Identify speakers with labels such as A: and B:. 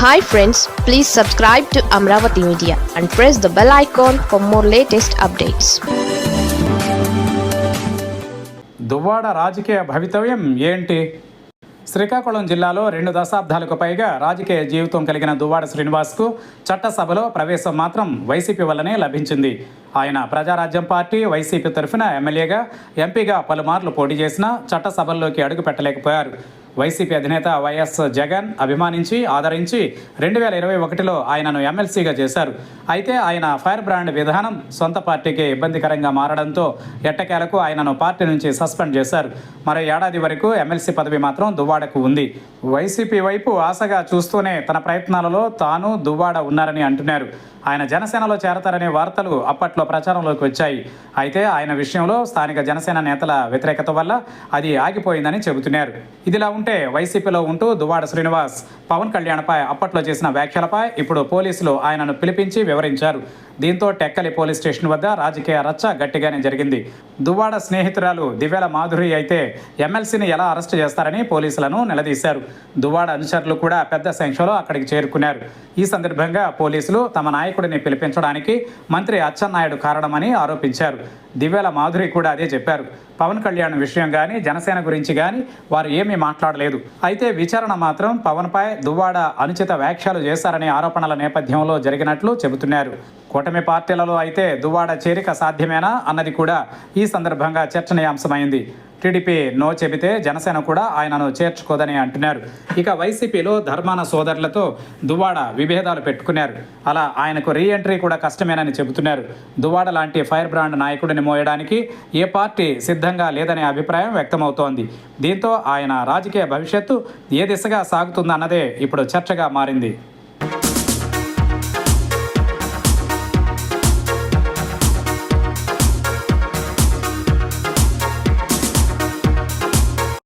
A: Hi friends, please subscribe to Amravati Media and press the bell icon for more latest updates.
B: Duvvada రాజకీయ భవితవ్యం ఏంటి? శ్రీకాకుళం జిల్లాలో 2 దశాబ్దాలకు పైగా రాజకీయ జీవితం కలిగిన దువ్వాడ శ్రీనివాస్కు చట్టసభలో ప్రవేశం మాత్రం వైసీపీ వల్లనే లభించింది. ఆయన ప్రజారాజ్యం పార్టీ వైసీపీ తరఫున ఎమ్మెల్యేగా, ఎంపీగా పలుమార్లు పోటీ చేసినా చట్టసభల్లోకి అడుగు పెట్టలేకపోయారు. వైసీపీ అధినేత వైఎస్ జగన్ అభిమానించి ఆదరించి 2021లో ఆయనను ఎమ్మెల్సీగా చేశారు. అయితే ఆయన ఫైర్ బ్రాండ్ విధానం సొంత పార్టీకి ఇబ్బందికరంగా మారడంతో ఎట్టకేలకు ఆయనను పార్టీ నుంచి సస్పెండ్ చేశారు. మరో ఏడాది వరకు ఎమ్మెల్సీ పదవి మాత్రం దువ్వాడకు ఉంది. వైసీపీ వైపు ఆశగా చూస్తూనే తన ప్రయత్నాలలో తాను దువ్వాడ ఉన్నారని అంటున్నారు. ఆయన జనసేనలో చేరతారనే వార్తలు అప్పట్లో ప్రచారంలోకి వచ్చాయి. అయితే ఆయన విషయంలో స్థానిక జనసేన నేతల వ్యతిరేకత వల్ల అది ఆగిపోయిందని చెబుతున్నారు. ఇదిలా ఉంటే వైసీపీలో ఉంటూ దువ్వాడ శ్రీనివాస్ పవన్ కళ్యాణ్పై అప్పట్లో చేసిన వ్యాఖ్యలపై ఇప్పుడు పోలీసులు ఆయనను పిలిపించి వివరించారు. దీంతో టెక్కలి పోలీస్ స్టేషన్ వద్ద రాజకీయ రచ్చ గట్టిగానే జరిగింది. దువ్వాడ స్నేహితురాలు దివ్యాల మాధురి అయితే ఎమ్మెల్సీని ఎలా అరెస్టు చేస్తారని పోలీసులను నిలదీశారు. దువ్వాడ అనుచరులు కూడా పెద్ద సంఖ్యలో అక్కడికి చేరుకున్నారు. ఈ సందర్భంగా పోలీసులు తమ నాయకుడిని పిలిపించడానికి మంత్రి అచ్చెన్నాయుడు కారణమని ఆరోపించారు. దివ్యాల మాధురి కూడా అదే చెప్పారు. పవన్ కళ్యాణ్ విషయం కానీ, జనసేన గురించి కానీ వారు ఏమీ మాట్లాడలేదు. అయితే విచారణ మాత్రం పవన్పై దువ్వాడ అనుచిత వ్యాఖ్యలు చేశారనే ఆరోపణల నేపథ్యంలో జరిగినట్లు చెబుతున్నారు. కూటమి పార్టీలలో అయితే దువ్వాడ చేరిక సాధ్యమేనా అన్నది కూడా ఈ సందర్భంగా చర్చనీయాంశమైంది. టీడీపీ నో చెబితే జనసేన కూడా ఆయనను చేర్చుకోదని అంటున్నారు. ఇక వైసీపీలో ధర్మాన సోదరులతో దువ్వాడ విభేదాలు పెట్టుకున్నారు. అలా ఆయనకు రీఎంట్రీ కూడా కష్టమేనని చెబుతున్నారు. దువ్వాడ లాంటి ఫైర్ బ్రాండ్ నాయకుడిని మోయడానికి ఏ పార్టీ సిద్ధంగా లేదనే అభిప్రాయం వ్యక్తమవుతోంది. దీంతో ఆయన రాజకీయ భవిష్యత్తు ఏ దిశగా సాగుతుందన్నదే ఇప్పుడు చర్చగా మారింది.